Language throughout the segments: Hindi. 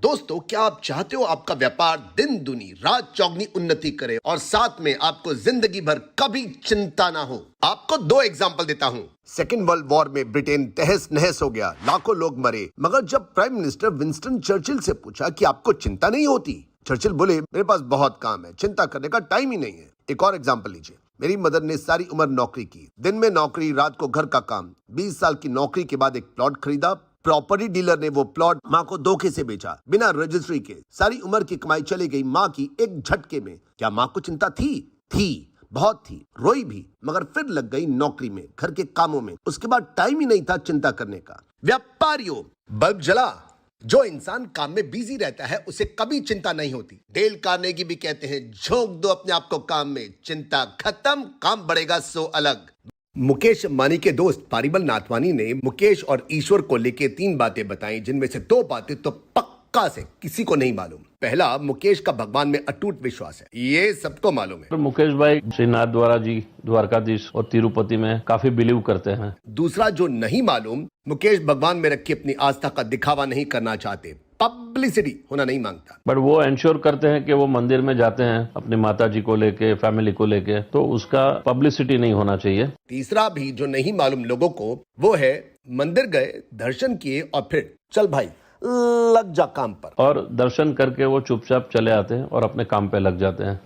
दोस्तों, क्या आप चाहते हो आपका व्यापार दिन दुनी रात चौगनी उन्नति करे और साथ में आपको जिंदगी भर कभी चिंता ना हो? आपको दो एग्जांपल देता हूँ। सेकेंड वर्ल्ड वॉर में ब्रिटेन तहस नहस हो गया, लाखों लोग मरे, मगर जब प्राइम मिनिस्टर विंस्टन चर्चिल से पूछा कि आपको चिंता नहीं होती, चर्चिल बोले मेरे पास बहुत काम है, चिंता करने का टाइम ही नहीं है। एक और एग्जाम्पल लीजिए। मेरी मदर ने सारी उम्र नौकरी की, दिन में नौकरी, रात को घर का काम। 20 साल की नौकरी के बाद एक प्लॉट खरीदा। प्रॉपर्टी डीलर ने वो प्लॉट माँ को धोखे से बेचा, बिना रजिस्ट्री के। सारी उम्र की कमाई चली गई माँ की एक झटके में। क्या माँ को चिंता थी, बहुत थी, रोई भी, मगर फिर लग गई नौकरी में, घर के कामों में। उसके बाद टाइम ही नहीं था चिंता करने का। व्यापारियों, बल्ब जला। जो इंसान काम में बिजी रहता है उसे कभी चिंता नहीं होती। डेल कार्नेगी भी कहते हैं, झोंक दो अपने आप को काम में, चिंता खत्म, काम बढ़ेगा सो अलग। मुकेश अंबानी के दोस्त पारिबल नाथवानी ने मुकेश और ईश्वर को लेके 3 बातें बताई, जिनमें से 2 बातें तो पक्का से किसी को नहीं मालूम। पहला, मुकेश का भगवान में अटूट विश्वास है, ये सबको मालूम है। मुकेश भाई श्रीनाथ द्वारा जी, द्वारकाधीश और तिरुपति में काफी बिलीव करते हैं। दूसरा जो नहीं मालूम, मुकेश भगवान में रखी अपनी आस्था का दिखावा नहीं करना चाहते, पब्लिसिटी होना नहीं मांगता। बट वो एंश्योर करते हैं कि वो मंदिर में जाते हैं अपनी माता जी को लेके, फैमिली को लेके, तो उसका पब्लिसिटी नहीं होना चाहिए। तीसरा भी जो नहीं मालूम लोगों को, वो है मंदिर गए, दर्शन किए और फिर चल भाई लग जा काम पर। और दर्शन करके वो चुपचाप चले आते हैं और अपने काम पे लग जाते हैं।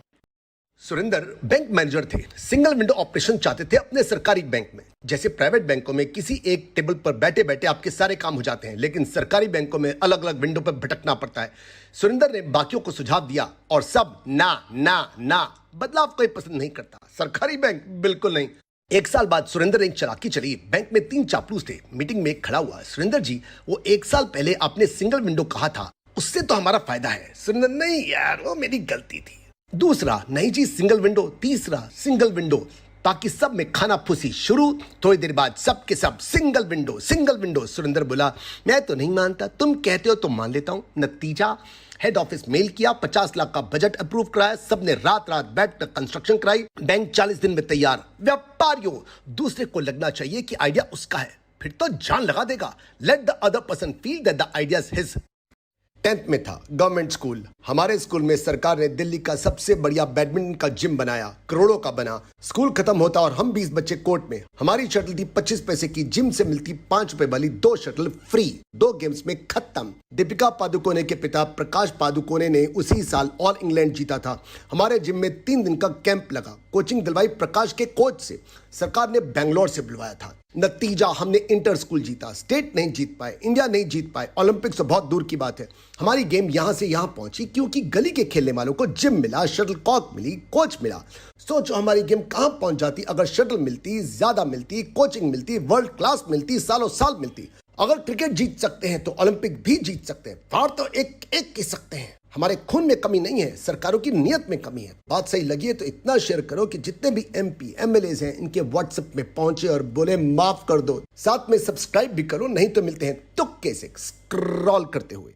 सुरेंद्र बैंक मैनेजर थे, सिंगल विंडो ऑपरेशन चाहते थे अपने सरकारी बैंक में। जैसे प्राइवेट बैंकों में किसी एक टेबल पर बैठे बैठे आपके सारे काम हो जाते हैं, लेकिन सरकारी बैंकों में अलग अलग विंडो पर भटकना पड़ता है। सुरेंद्र ने बाकियों को सुझाव दिया और सब ना ना ना, बदलाव कोई पसंद नहीं करता, सरकारी बैंक बिल्कुल नहीं। 1 साल बाद सुरेंद्र ने एक चालाकी चली। बैंक में 3 चापलूस थे। मीटिंग में खड़ा हुआ, सुरेंद्र जी, वो 1 साल पहले आपने सिंगल विंडो कहा था, उससे तो हमारा फायदा है। सुरेंद्र, नहीं यार, वो मेरी गलती थी। दूसरा, नहीं जी सिंगल विंडो। तीसरा, सिंगल विंडो, ताकि सब में खाना फूसी शुरू। थोड़ी देर बाद सब के सब single window, single window. Surendra बोला, मैं तो नहीं मानता, तुम कहते हो तो मान लेता हूं। नतीजा, हेड ऑफिस मेल किया, 50 लाख का बजट अप्रूव कराया, सबने रात रात बैठकर कंस्ट्रक्शन कराई, बैंक 40 दिन में तैयार। व्यापारियों, दूसरे को लगना चाहिए कि आइडिया उसका है, फिर तो जान लगा देगा। Let the other person feel that the idea is his. 10th में था, गवर्नमेंट स्कूल। हमारे स्कूल में सरकार ने दिल्ली का सबसे बढ़िया बैडमिंटन का जिम बनाया, करोड़ों का बना। स्कूल खत्म होता और हम 20 बच्चे कोर्ट में। हमारी शटल थी 25 पैसे की, जिम से मिलती 5 रुपए वाली 2 शटल फ्री। 2 गेम्स में खत्म। दीपिका पादुकोणे के पिता प्रकाश पादुकोणे ने उसी साल ऑल इंग्लैंड जीता था। हमारे जिम में 3 दिन का कैंप लगा, कोचिंग दिलवाई प्रकाश के कोच से। सरकार ने बेंगलोर से बुलवाया था। नतीजा, हमने इंटर स्कूल जीता, स्टेट नहीं जीत पाए, इंडिया नहीं जीत पाए, ओलंपिक्स तो बहुत दूर की बात है। हमारी गेम यहां से यहां पहुंची क्योंकि गली के खेलने वालों को जिम मिला, शटल कॉक मिली, कोच मिला। सोचो हमारी गेम कहां पहुंच जाती अगर शटल मिलती, ज्यादा मिलती, कोचिंग मिलती, वर्ल्ड क्लास मिलती, सालों साल मिलती। अगर क्रिकेट जीत सकते हैं तो ओलंपिक भी जीत सकते हैं। फाड़ तो एक एक की सकते हैं। हमारे खून में कमी नहीं है, सरकारों की नियत में कमी है। बात सही लगी है तो इतना शेयर करो कि जितने भी MP MLAs हैं इनके व्हाट्सएप में पहुंचे और बोले माफ कर दो। साथ में सब्सक्राइब भी करो, नहीं तो मिलते हैं तुक्के से स्क्रॉल करते हुए।